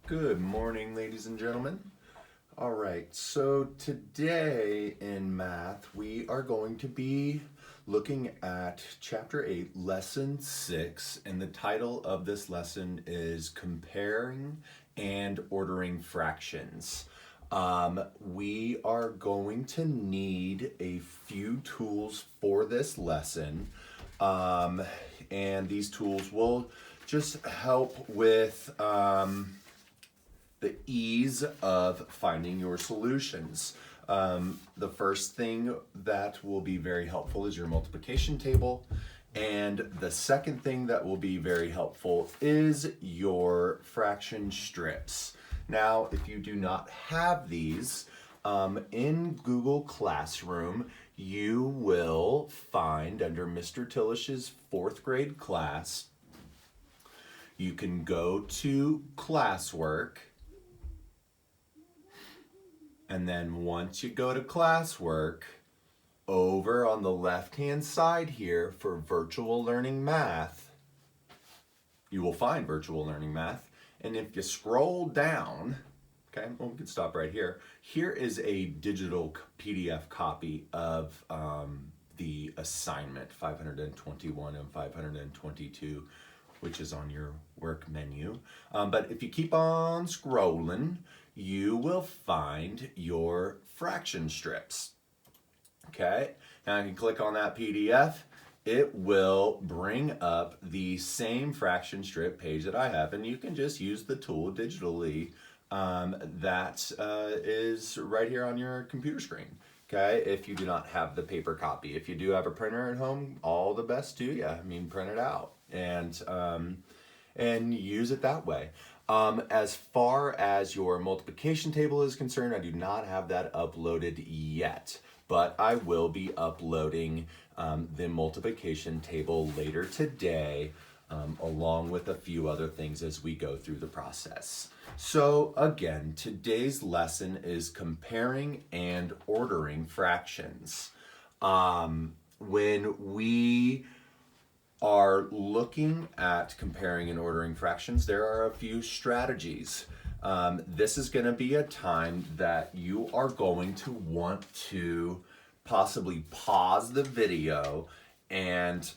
Good morning, ladies and gentlemen. All right, so today in math, we are going to be looking at Chapter 8, Lesson 6, and the title of this lesson is Comparing and Ordering Fractions. We are going to need a few tools for this lesson, and these tools will just help with the ease of finding your solutions. The first thing that will be very helpful is your multiplication table. And the second thing that will be very helpful is your fraction strips. Now, if you do not have these, in Google Classroom, you will find under Mr. Tillish's 4th grade class, you can go to classwork. And then once you go to classwork, over on the left-hand side here for virtual learning math, you will find virtual learning math. And if you scroll down, okay, well, we can stop right here. Here is a digital PDF copy of the assignment 521 and 522, which is on your work menu. But if you keep on scrolling, you will find your fraction strips. Okay, now you can click on that PDF. It will bring up the same fraction strip page that I have, and you can just use the tool digitally that is right here on your computer screen. Okay, if you do not have the paper copy. If you do have a printer at home, all the best to you. I mean, print it out and use it that way. As far as your multiplication table is concerned, I do not have that uploaded yet, but I will be uploading the multiplication table later today, along with a few other things as we go through the process. So again, today's lesson is comparing and ordering fractions. When we are looking at comparing and ordering fractions, there are a few strategies. This is going to be a time that you are going to want to possibly pause the video and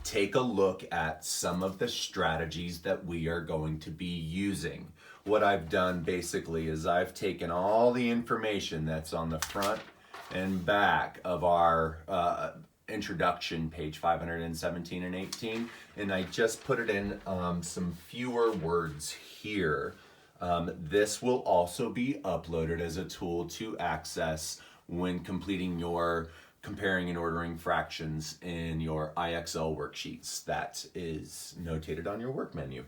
take a look at some of the strategies that we are going to be using. What I've done basically is I've taken all the information that's on the front and back of our introduction, page 517 and 18, and I just put it in some fewer words here. This will also be uploaded as a tool to access when completing your comparing and ordering fractions in your IXL worksheets. That is notated on your work menu.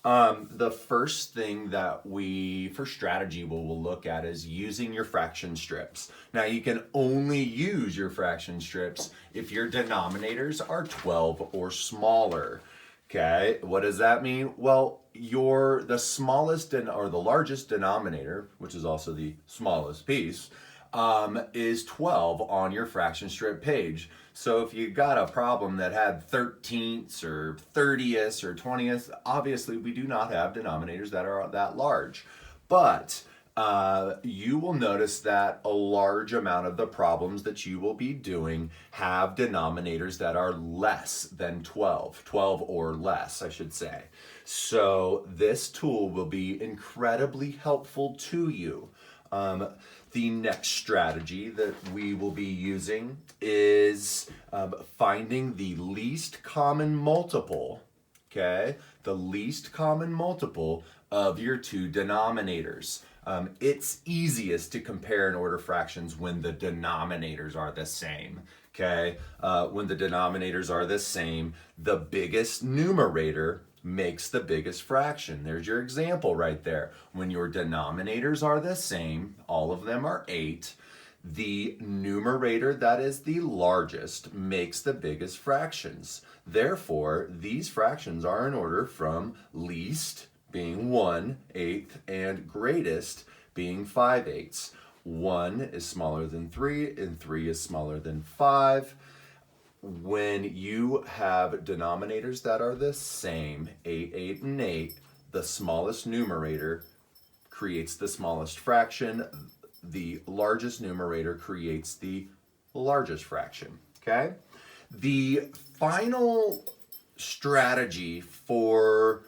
The first thing that for strategy, we'll look at is using your fraction strips. Now, you can only use your fraction strips if your denominators are 12 or smaller. Okay, what does that mean? Well, the smallest or the largest denominator, which is also the smallest piece, is 12 on your fraction strip page. So if you got a problem that had 13ths or 30ths or 20ths, obviously we do not have denominators that are that large. But you will notice that a large amount of the problems that you will be doing have denominators that are less than 12 or less, I should say. So this tool will be incredibly helpful to you. The next strategy that we will be using is finding the least common multiple, okay? The least common multiple of your two denominators. It's easiest to compare and order fractions when the denominators are the same, okay? When the denominators are the same, the biggest numerator makes the biggest fraction. There's your example right there. When your denominators are the same, all of them are 8, the numerator that is the largest makes the biggest fractions. Therefore, these fractions are in order from least being 1/8 and greatest being 5/8. 1 is smaller than 3 and 3 is smaller than 5. When you have denominators that are the same, 8, 8, and 8, the smallest numerator creates the smallest fraction. The largest numerator creates the largest fraction, okay? The final strategy for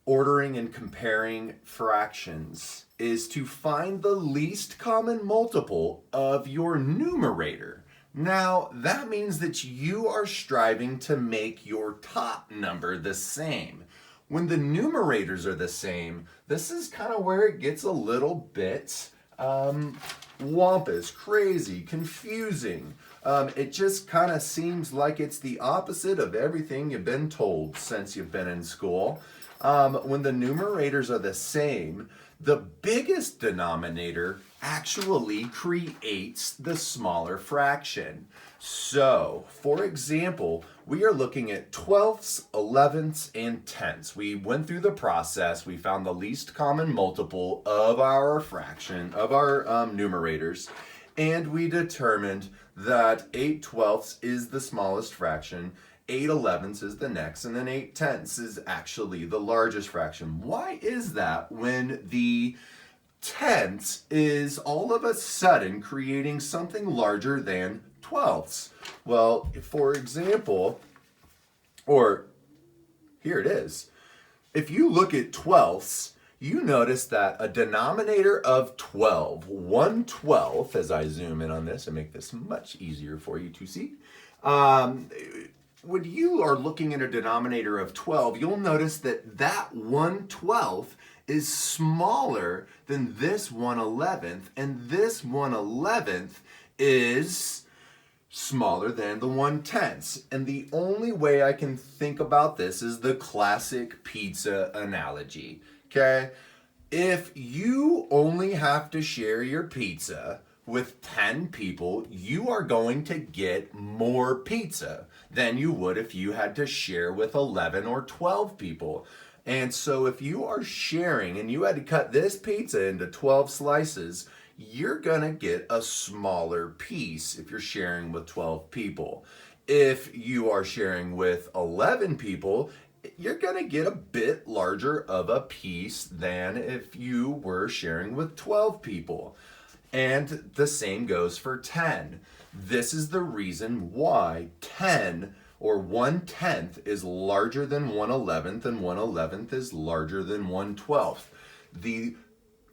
ordering and comparing fractions is to find the least common multiple of your numerator. Now, that means that you are striving to make your top number the same. When the numerators are the same, this is kind of where it gets a little bit wampus, crazy, confusing. It just kind of seems like it's the opposite of everything you've been told since you've been in school. When the numerators are the same, the biggest denominator actually creates the smaller fraction. So, for example, we are looking at 12ths, 11ths, and 10ths. We went through the process. We found the least common multiple of our fraction, of our numerators, and we determined that 8/12ths is the smallest fraction, 8/11ths is the next, and then 8/10ths is actually the largest fraction. Why is that when the tenths is all of a sudden creating something larger than 12ths? Well, for example, or here it is. If you look at 12ths, you notice that a denominator of 12, 1/12, as I zoom in on this and make this much easier for you to see, when you are looking at a denominator of 12, you'll notice that that 1/12 is smaller than this 1/11th, and this 1/11th is smaller than the 1/10ths. And the only way I can think about this is the classic pizza analogy, okay? If you only have to share your pizza with 10 people, you are going to get more pizza than you would if you had to share with 11 or 12 people. And so if you are sharing and you had to cut this pizza into 12 slices, you're gonna get a smaller piece if you're sharing with 12 people. If you are sharing with 11 people, you're gonna get a bit larger of a piece than if you were sharing with 12 people. And the same goes for 10. This is the reason why 10 or 1/10 is larger than 1/11th and 1/11th is larger than 1/12th. The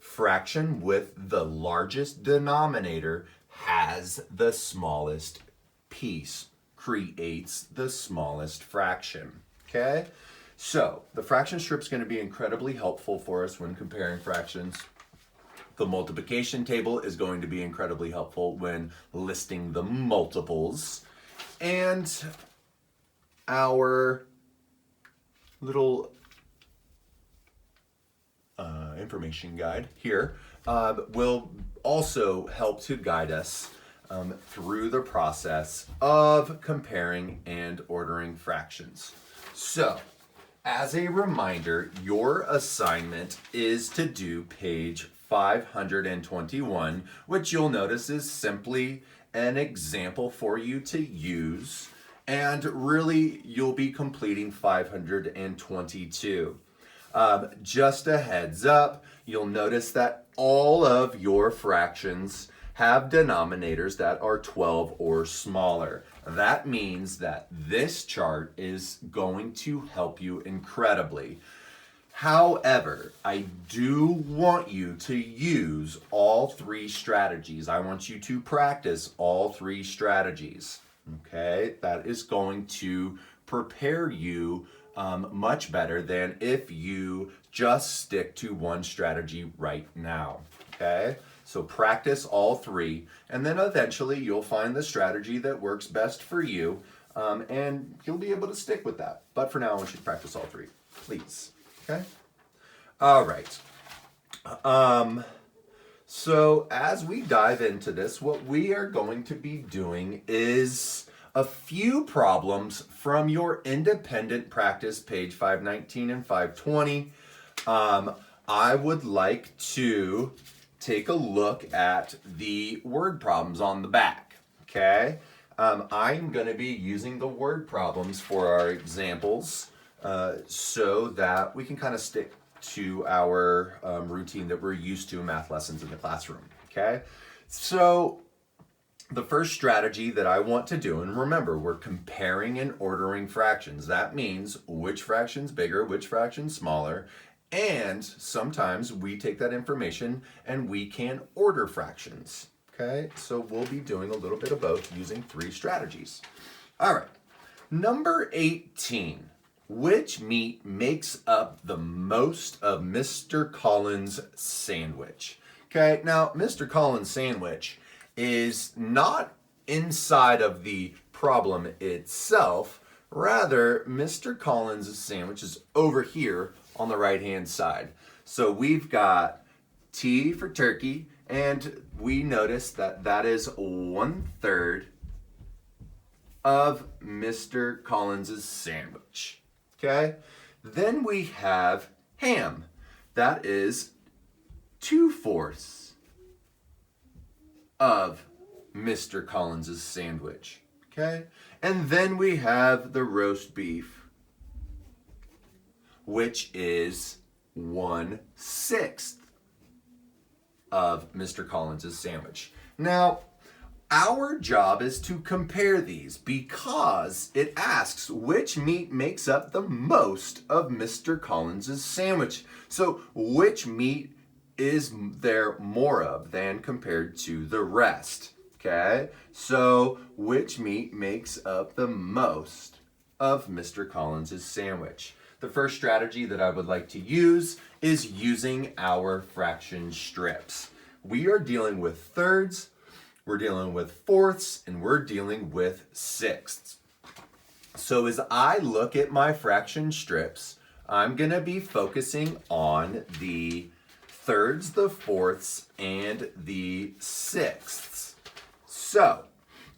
fraction with the largest denominator has the smallest piece, creates the smallest fraction, okay? So the fraction strip is going to be incredibly helpful for us when comparing fractions. The multiplication table is going to be incredibly helpful when listing the multiples. And our little information guide here will also help to guide us through the process of comparing and ordering fractions. So, as a reminder, your assignment is to do page 521, which you'll notice is simply an example for you to use, and really you'll be completing 522. Just a heads up, you'll notice that all of your fractions have denominators that are 12 or smaller. That means that this chart is going to help you incredibly. However, I do want you to use all three strategies. I want you to practice all three strategies, okay? That is going to prepare you much better than if you just stick to one strategy right now, okay? So practice all three, and then eventually you'll find the strategy that works best for you, and you'll be able to stick with that. But for now, I want you to practice all three, please, okay? All right. So as we dive into this, what we are going to be doing is a few problems from your independent practice, page 519 and 520. I would like to take a look at the word problems on the back, okay? I'm going to be using the word problems for our examples so that we can kind of stick to our routine that we're used to in math lessons in the classroom, okay? So the first strategy that I want to do, and remember, we're comparing and ordering fractions. That means which fraction's bigger, which fraction's smaller, and sometimes we take that information and we can order fractions, okay? So we'll be doing a little bit of both using 3 strategies. All right, number 18. Which meat makes up the most of Mr. Collins' sandwich? Okay, now Mr. Collins' sandwich is not inside of the problem itself. Rather, Mr. Collins' sandwich is over here on the right-hand side. So we've got T for turkey, and we notice that that is 1/3 of Mr. Collins' sandwich. Okay? Then we have ham. That is 2/4 of Mr. Collins' sandwich. Okay? And then we have the roast beef, which is 1/6 of Mr. Collins' sandwich. Now, our job is to compare these because it asks which meat makes up the most of Mr. Collins' sandwich. So which meat is there more of than compared to the rest? Okay, so which meat makes up the most of Mr. Collins' sandwich? The first strategy that I would like to use is using our fraction strips. We are dealing with thirds, we're dealing with fourths, and we're dealing with sixths. So as I look at my fraction strips, I'm gonna be focusing on the thirds, the fourths, and the sixths. So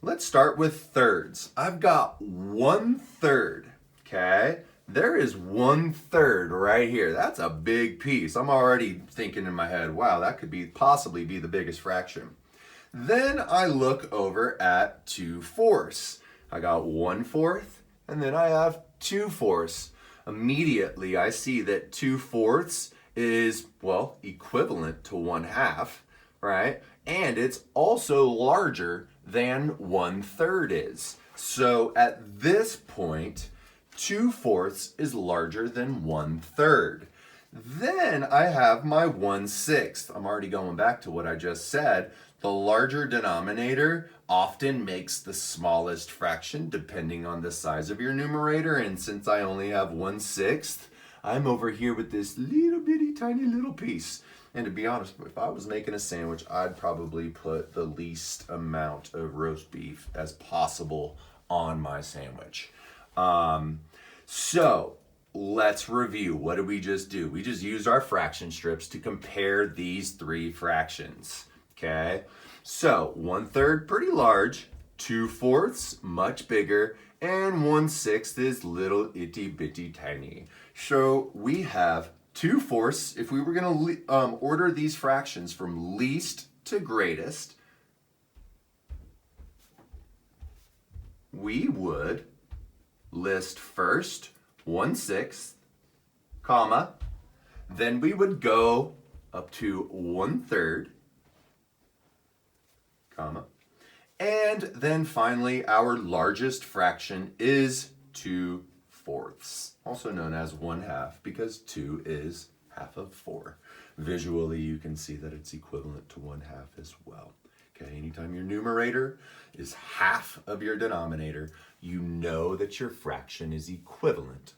let's start with thirds. I've got 1/3, okay? There is 1/3 right here. That's a big piece. I'm already thinking in my head, wow, that could possibly be the biggest fraction. Then I look over at 2/4. I got 1/4, and then I have 2/4. Immediately I see that 2/4 is, well, equivalent to 1/2, right? And it's also larger than 1/3 is. So at this point, 2/4 is larger than 1/3. Then I have my 1/6. I'm already going back to what I just said. The larger denominator often makes the smallest fraction depending on the size of your numerator. And since I only have 1/6, I'm over here with this little bitty tiny little piece. And to be honest, if I was making a sandwich, I'd probably put the least amount of roast beef as possible on my sandwich. So let's review. What did we just do? We just used our fraction strips to compare these 3 fractions. Okay, so 1/3 pretty large, 2/4 much bigger, and 1/6 is little itty bitty tiny. So we have 2/4. If we were going to order these fractions from least to greatest, we would list first 1/6, comma, then we would go up to 1/3, comma, and then finally our largest fraction is 2/4, also known as 1/2 because 2 is half of 4. Visually you can see that it's equivalent to 1/2 as well. Okay, anytime your numerator is half of your denominator, you know that your fraction is equivalent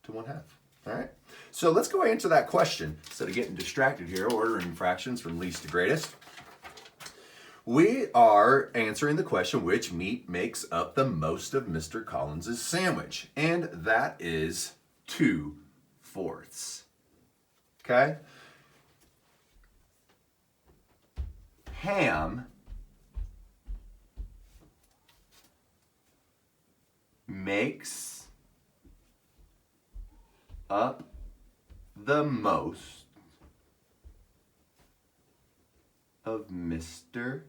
to 1/2. All right, so let's go answer that question instead of getting distracted here, ordering fractions from least to greatest. We are answering the question, which meat makes up the most of Mr. Collins' sandwich? And that is 2/4. Okay? Ham makes up the most of Mr.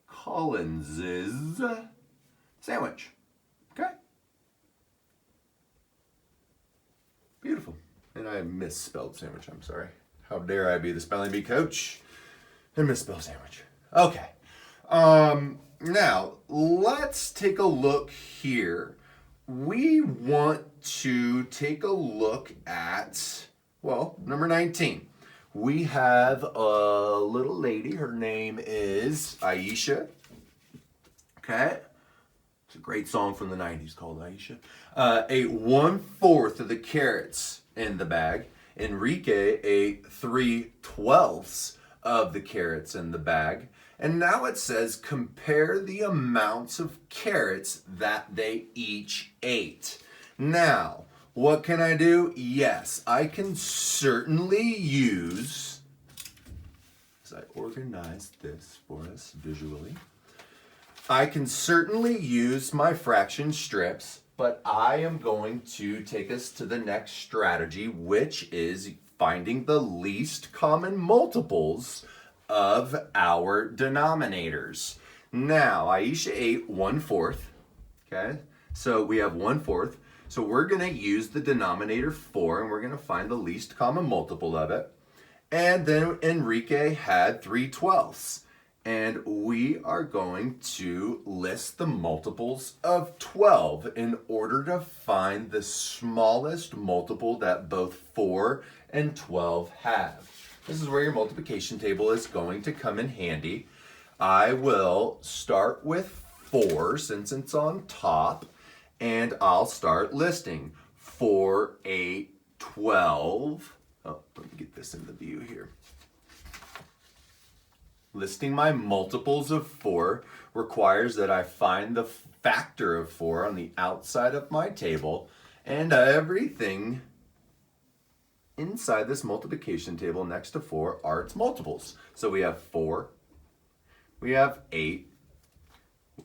Collins's sandwich. Okay? Beautiful. And I misspelled sandwich, I'm sorry. How dare I be the spelling bee coach and misspell sandwich. Okay. Now, let's take a look here. We want to take a look at, well, number 19. We have a little lady. Her name is Aisha. Okay. It's a great song from the 90s called Aisha. Ate 1/4 of the carrots in the bag. Enrique ate 3/12 of the carrots in the bag. And now it says compare the amounts of carrots that they each ate. Now, what can I do? Yes, I can certainly use, as I organize this for us visually, I can certainly use my fraction strips, but I am going to take us to the next strategy, which is finding the least common multiples of our denominators. Now, Aisha ate 1/4, okay? So we have 1/4. So we're gonna use the denominator 4 and we're gonna find the least common multiple of it. And then Enrique had 3/12. And we are going to list the multiples of 12 in order to find the smallest multiple that both 4 and 12 have. This is where your multiplication table is going to come in handy. I will start with 4 since it's on top, and I'll start listing 4, 8, 12. Oh, let me get this in the view here. Listing my multiples of 4 requires that I find the factor of 4 on the outside of my table, and everything inside this multiplication table next to 4 are its multiples. So we have 4, we have 8,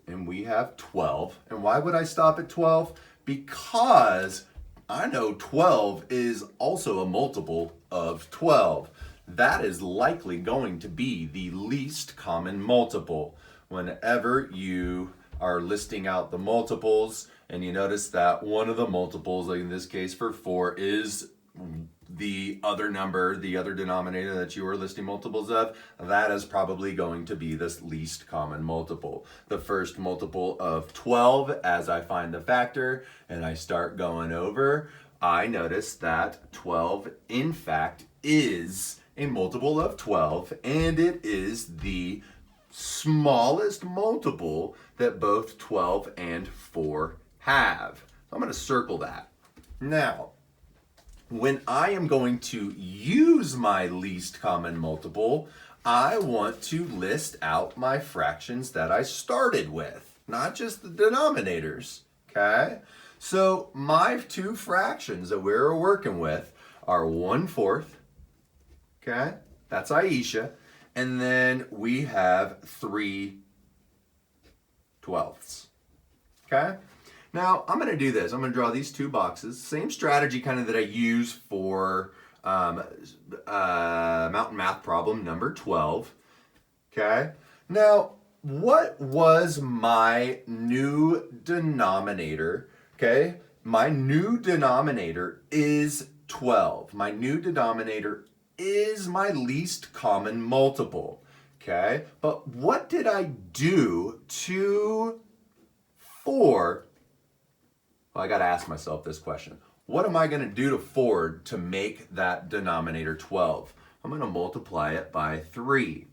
and we have 12. And why would I stop at 12? Because I know 12 is also a multiple of 12. That is likely going to be the least common multiple. Whenever you are listing out the multiples and you notice that one of the multiples, like in this case for 4, is the other number, the other denominator that you are listing multiples of, that is probably going to be this least common multiple. The first multiple of 12, as I find the factor and I start going over, I notice that 12 in fact is a multiple of 12, and it is the smallest multiple that both 12 and 4 have. So I'm going to circle that. Now, when I am going to use my least common multiple, I want to list out my fractions that I started with, not just the denominators, okay? So my two fractions that we're working with are 1/4, okay? That's Aisha. And then we have 3/12, okay? Now, I'm going to do this. I'm going to draw these two boxes. Same strategy kind of that I use for Mountain Math problem number 12. Okay? Now, what was my new denominator? Okay? My new denominator is 12. My new denominator is my least common multiple. Okay? But what did I do to 4? Well, I got to ask myself this question. What am I going to do to 4 to make that denominator 12? I'm going to multiply it by 3.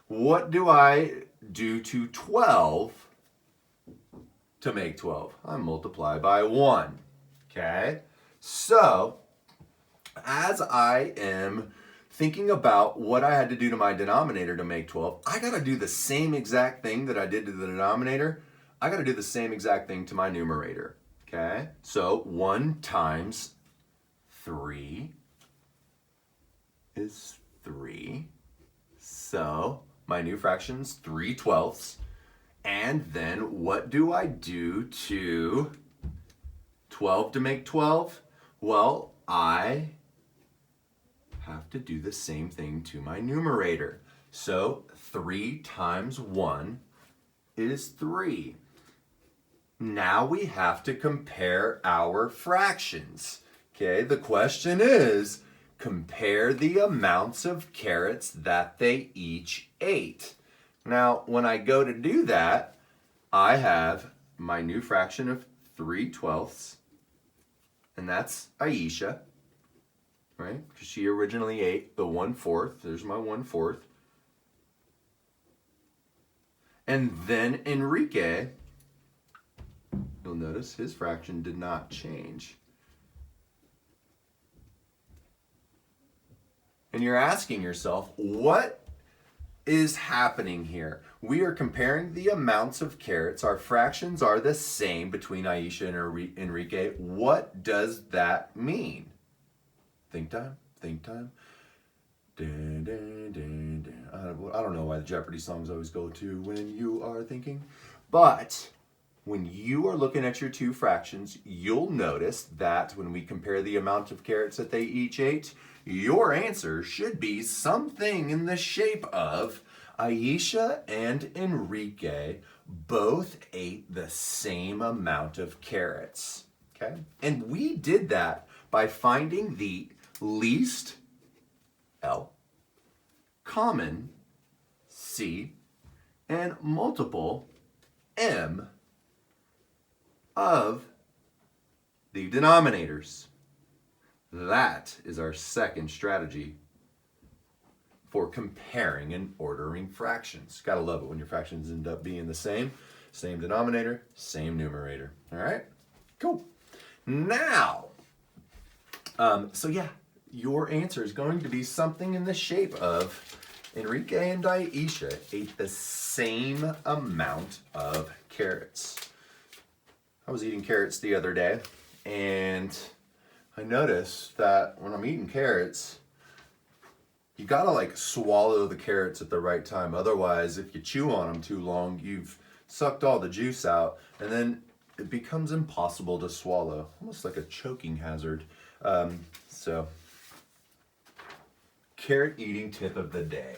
What do I do to 12 to make 12? I multiply by 1. Okay? So, as I am thinking about what I had to do to my denominator to make 12, I got to do the same exact thing that I did to the denominator. I got to do the same exact thing to my numerator, okay? So 1 times 3 is 3. So my new fraction's 3/12. And then what do I do to 12 to make 12? Well, I have to do the same thing to my numerator. So 3 times 1 is 3. Now we have to compare our fractions, Okay, the question is, compare the amounts of carrots that they each ate. Now, when I go to do that, I have my new fraction of 3/12, and that's Aisha, right? Because she originally ate the 1/4. There's my 1/4. And then Enrique, you'll notice his fraction did not change. And you're asking yourself, what is happening here? We are comparing the amounts of carrots. Our fractions are the same between Aisha and Enrique. What does that mean? Think time, think time. Dun, dun, dun, dun. I don't know why the Jeopardy songs always go to when you are thinking. But when you are looking at your two fractions, you'll notice that when we compare the amount of carrots that they each ate, your answer should be something in the shape of Aisha and Enrique both ate the same amount of carrots. Okay? And we did that by finding the least L, common C, and multiple M of the denominators. That is our second strategy for comparing and ordering fractions. Gotta love it when your fractions end up being the same denominator, same numerator. All right, cool. Now, so yeah, your answer is going to be something in the shape of Enrique and Aisha ate the same amount of carrots. I was eating carrots the other day, and I noticed that when I'm eating carrots, you gotta like swallow the carrots at the right time. Otherwise, if you chew on them too long, you've sucked all the juice out, and then it becomes impossible to swallow, almost like a choking hazard. So, carrot eating tip of the day.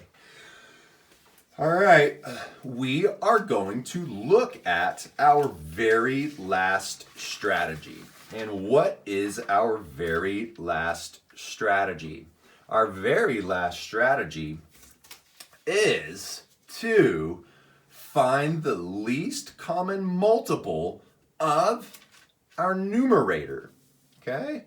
All right, we are going to look at our very last strategy. And what is our very last strategy? Our very last strategy is to find the least common multiple of our numerator, okay?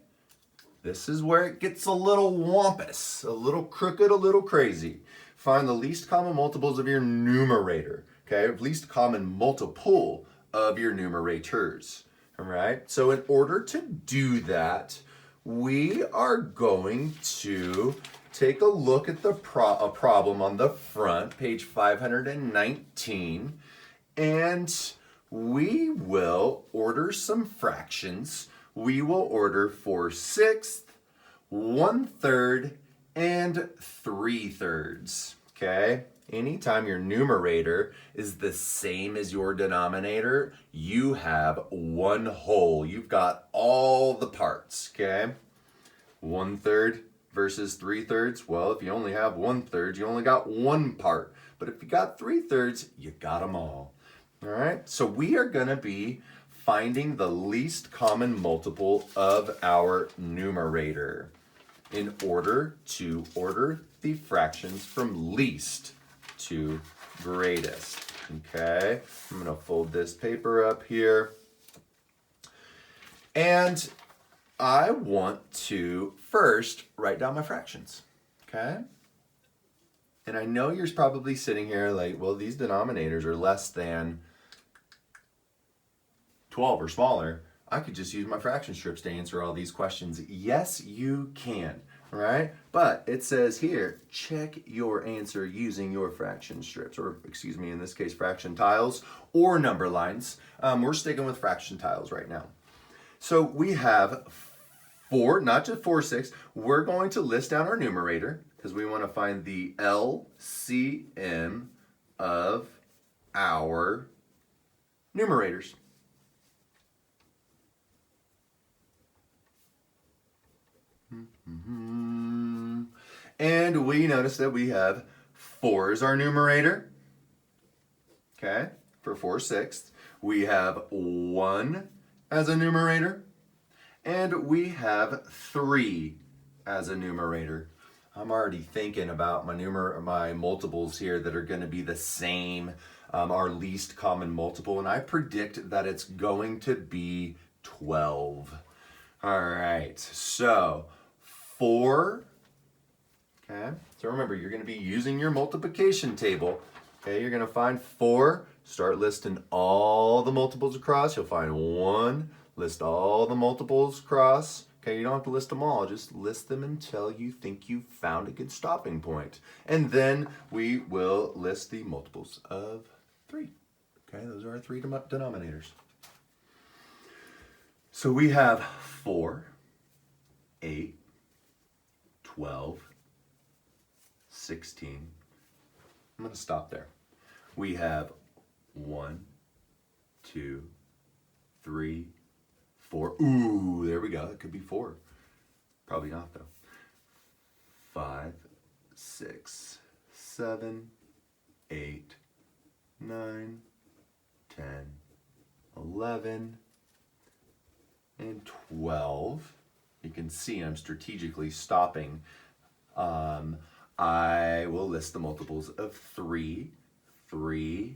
This is where it gets a little wampus, a little crooked, a little crazy. Find the least common multiples of your numerator, okay? Least common multiple of your numerators, all right? So in order to do that, we are going to take a look at a problem on the front, page 519, and we will order some fractions. We will order 4/6, 1/3, and 3/3, okay? Anytime your numerator is the same as your denominator, you have one whole. You've got all the parts, okay? 1/3 versus 3/3. Well, if you only have 1/3, you only got one part. But if you got 3/3, you got them all. All right? So we are going to be finding the least common multiple of our numerator in order to order the fractions from least to greatest. Okay, I'm going to fold this paper up here. And I want to first write down my fractions. Okay? And I know you're probably sitting here like, well, these denominators are less than 12 or smaller. I could just use my fraction strips to answer all these questions. Yes, you can, right? But it says here, check your answer using your fraction strips, or excuse me, in this case, fraction tiles or number lines. We're sticking with fraction tiles right now. So we have 4, not just 4/6. We're going to list down our numerator because we want to find the LCM of our numerators. And we notice that we have 4 as our numerator. Okay, for 4/6. We have 1 as a numerator. And we have 3 as a numerator. I'm already thinking about my multiples here that are going to be the same, our least common multiple, and I predict that it's going to be 12. All right, so 4, okay, so remember, you're going to be using your multiplication table. Okay, you're going to find 4, start listing all the multiples across, you'll find 1, list all the multiples across. Okay, you don't have to list them all, just list them until you think you've found a good stopping point. And then we will list the multiples of 3. Okay, those are our 3 denominators. So we have 4, 8, 12, 16. I'm going to stop there. We have 1, 2, 3, 4. Ooh, there we go. It could be 4. Probably not, though. 5, 6, 7, 8, 9, 10, 11, and 12. You can see I'm strategically stopping. I will list the multiples of 3, 3,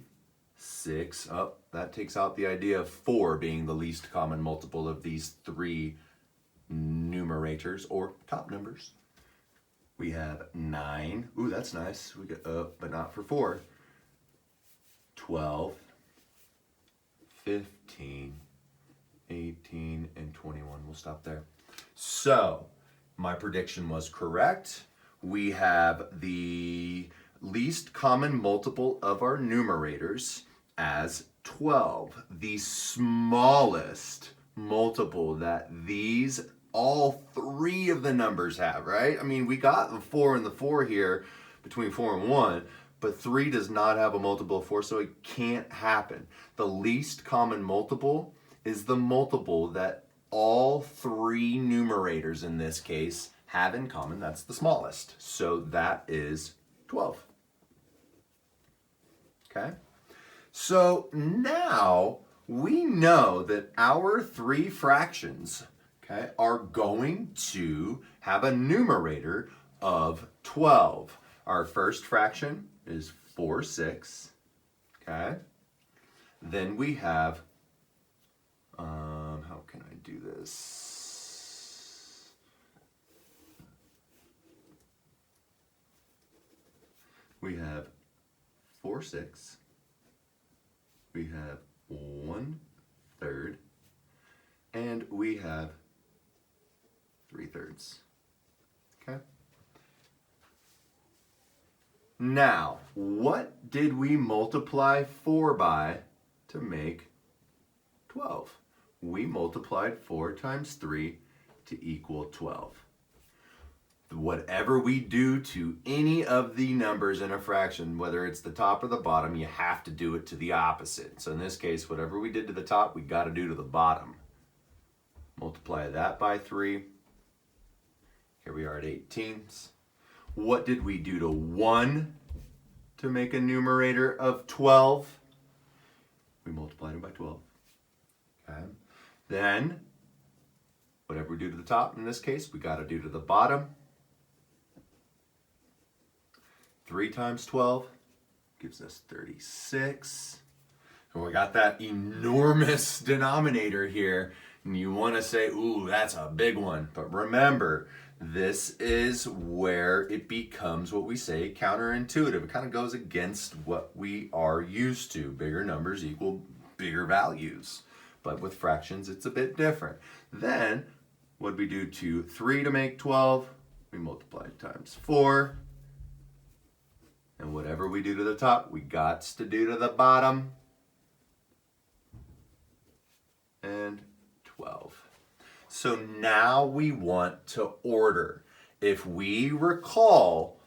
6. Oh, that takes out the idea of 4 being the least common multiple of these 3 numerators or top numbers. We have 9. Ooh, that's nice. We get up, but not for 4. 12, 15, 18, and 21. We'll stop there. So, my prediction was correct. We have the least common multiple of our numerators as 12. The smallest multiple that all 3 of the numbers have, right? I mean, we got the 4 and the 4 here between 4 and 1, but 3 does not have a multiple of 4, so it can't happen. The least common multiple is the multiple that all 3 numerators in this case have in common. That's the smallest. So that is 12. Okay? So now we know that our 3 fractions, okay, are going to have a numerator of 12. Our first fraction is 4 6. Okay? Then we have, how can I do this? We have 4 6. We have 1/3. And we have 3/3. Okay? Now, what did we multiply 4 by to make 12? We multiplied 4 times 3 to equal 12. Whatever we do to any of the numbers in a fraction, whether it's the top or the bottom, you have to do it to the opposite. So in this case, whatever we did to the top, we got to do to the bottom. Multiply that by 3. Here we are at 18ths. What did we do to 1 to make a numerator of 12? We multiplied it by 12. Okay. Then, whatever we do to the top, in this case, we got to do to the bottom. 3 times 12 gives us 36. And we got that enormous denominator here. And you want to say, ooh, that's a big one. But remember, this is where it becomes what we say counterintuitive. It kind of goes against what we are used to. Bigger numbers equal bigger values. But with fractions, it's a bit different. Then, what did we do to 3 to make 12? We multiplied times 4. And whatever we do to the top, we got to do to the bottom. And 12. So now we want to order. If we recall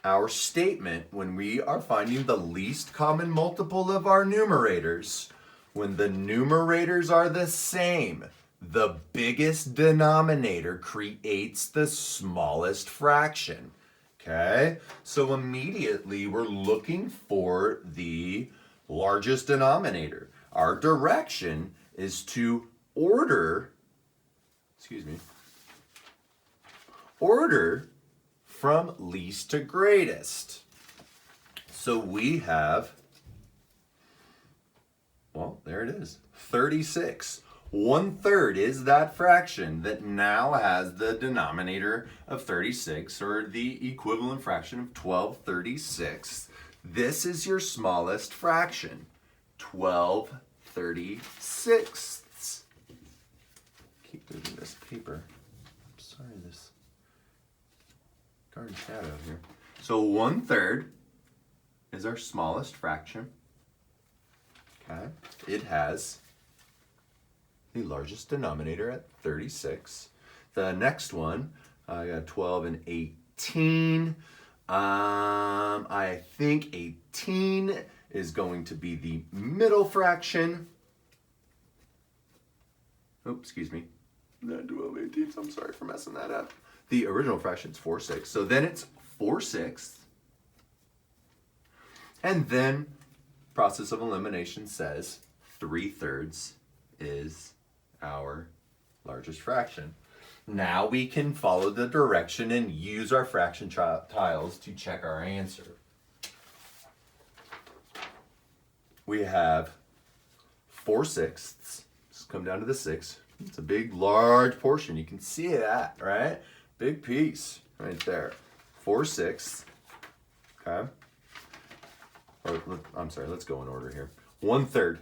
our statement when we are finding the least common multiple of our numerators, when the numerators are the same, the biggest denominator creates the smallest fraction. Okay? So immediately we're looking for the largest denominator. Our direction is to order excuse me, order from least to greatest. So we have, well, there it is, 36. 1/3 is that fraction that now has the denominator of 36, or the equivalent fraction of 12/36. This is your smallest fraction, 12/36. Keep moving this paper. I'm sorry, this garden shadow here. So 1/3 is our smallest fraction. Okay, it has the largest denominator at 36. The next one, I got 12 and 18. I think 18 is going to be the middle fraction. Oh, excuse me. Not 12, 18. I'm sorry for messing that up. The original fraction is 4/6. So then it's 4/6. And then process of elimination says 3/3 is our largest fraction. Now we can follow the direction and use our fraction tiles to check our answer. We have 4/6. Let's come down to the 6. It's a big, large portion. You can see that, right? Big piece right there. 4/6. Okay. I'm sorry, let's go in order here. 1/3.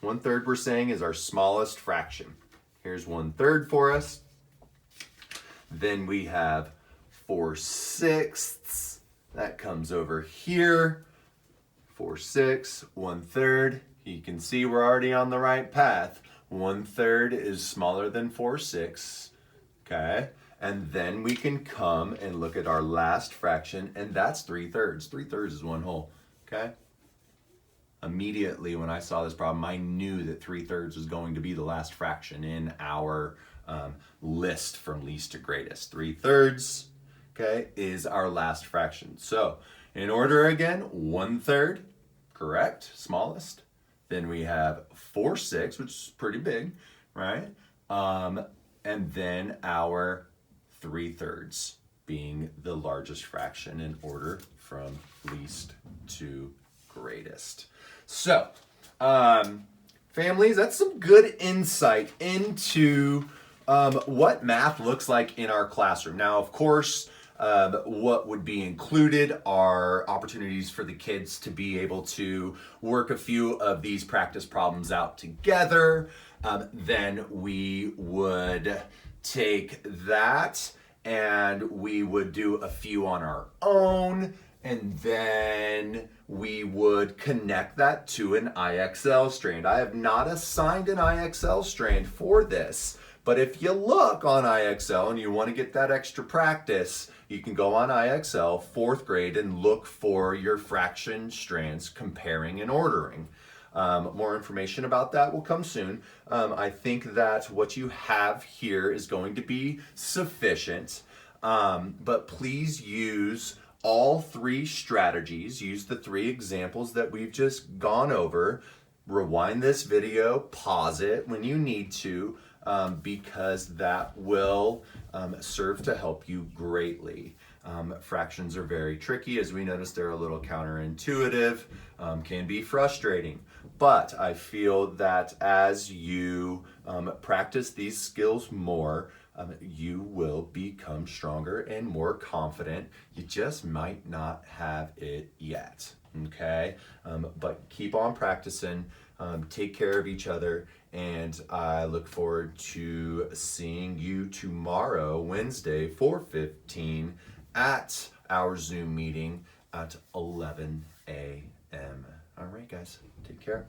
1/3 we're saying is our smallest fraction. Here's 1/3 for us. Then we have 4/6. That comes over here. 4/6, 1/3. You can see we're already on the right path. 1/3 is smaller than 4/6. Okay. And then we can come and look at our last fraction, and that's 3/3. 3/3 is 1 whole. Okay. Immediately when I saw this problem, I knew that 3/3 was going to be the last fraction in our list from least to greatest. 3/3, okay, is our last fraction. So in order again, 1/3, correct, smallest. Then we have 4/6, which is pretty big, right? And then our 3/3 being the largest fraction in order from least to greatest. So, families, that's some good insight into what math looks like in our classroom. Now, of course, what would be included are opportunities for the kids to be able to work a few of these practice problems out together. Then we would take that and we would do a few on our own. And then we would connect that to an IXL strand. I have not assigned an IXL strand for this, but if you look on IXL and you want to get that extra practice, you can go on IXL 4th grade and look for your fraction strands comparing and ordering. More information about that will come soon. I think that what you have here is going to be sufficient, but please use all 3 strategies. Use the 3 examples that we've just gone over. Rewind this video, pause it when you need to, because that will serve to help you greatly. Fractions are very tricky. As we noticed, they're a little counterintuitive, can be frustrating. But I feel that as you practice these skills more, you will become stronger and more confident. You just might not have it yet, okay? But keep on practicing, take care of each other, and I look forward to seeing you tomorrow, Wednesday, 4:15, at our Zoom meeting at 11 a.m. All right, guys, take care.